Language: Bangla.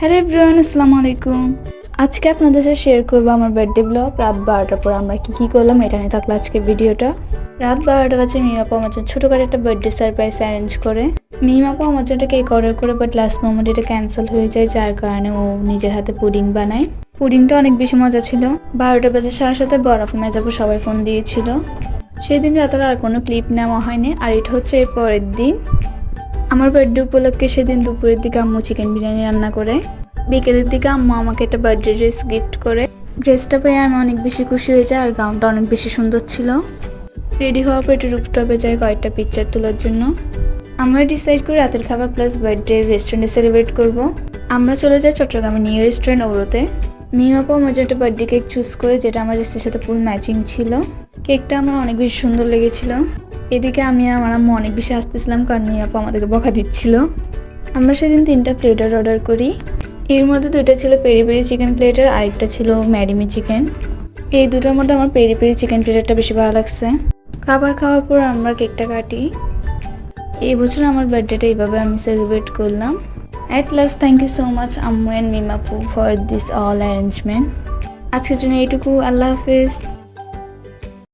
হ্যালো এভরিওয়ান, আসসালামু আলাইকুম। আজকে আপনাদের সাথে শেয়ার করবো আমার বার্থডে ব্লগ। রাত 12টার পর আমরা কি করলাম এটা নিয়ে থাকলো আজকে ভিডিওটা। রাত 12টা বাজে মিমাপু আমার জন্য ছোটোখাটো একটা বার্থডে সারপ্রাইজ অ্যারেঞ্জ করে। মিমাপু আমার জন্য একটা কেক অর্ডার করে, বাট লাস্ট মোমেন্টে এটা ক্যান্সেল হয়ে যায়, যার কারণে ও নিজের হাতে পুডিং বানায়। পুডিংটা অনেক বেশি মজা ছিল। 12টা বাজে সাথে সাথে বরফ মেজাপু সবাই ফোন দিয়েছিল। সেদিন রাতের আর কোনো ক্লিপ নেওয়া হয়নি। আর এটা হচ্ছে এর পরের দিন, আমার বার্থডে উপলক্ষে। সেদিন দুপুরের দিকে আম্মু চিকেন বিরিয়ানি রান্না করে। বিকেলের দিকে আম্মু আমাকে একটা বার্থডে ড্রেস গিফট করে। ড্রেসটা পেয়ে আমি অনেক বেশি খুশি হয়ে যাই, আর গাউনটা অনেক বেশি সুন্দর ছিল। রেডি হওয়ার পর একটু রুফটপে যাই কয়েকটা পিকচার তোলার জন্য। আমরা ডিসাইড করি রাতের খাবার প্লাস বার্থডে রেস্টুরেন্টে সেলিব্রেট করব। আমরা চলে যাই চট্টগ্রামের নিউ রেস্টুরেন্ট ওরোতে। মিমাপু আমার জন্য একটা বার্থডে কেক চুজ করে, যেটা আমার ড্রেসের সাথে ফুল ম্যাচিং ছিল। কেকটা আমার অনেক বেশি সুন্দর লেগেছিল। এদিকে আমি আমার আম্মু অনেক বেশি হাসতেছিলাম, কারণ মিমাপু আমাদেরকে বকা দিচ্ছিল। আমরা সেদিন 3টা প্লেটার অর্ডার করি। এর মধ্যে 2টা ছিল পেরি পেরি চিকেন প্লেটার, আরেকটা ছিল ম্যারিমি চিকেন। এই দুটোর মধ্যে আমার পেরি পেরি চিকেন প্লেটারটা বেশি ভালো লাগছে। খাবার খাওয়ার পর আমরা কেকটা কাটি। এই বছর আমার বার্থডেটা এইভাবে আমি সেলিব্রেট করলাম। At last thank you so much আম্মু অ্যান্ড মিমাপু ফর দিস অল অ্যারেঞ্জমেন্ট। আজকের জন্য এইটুকু। আল্লাহ হাফেজ।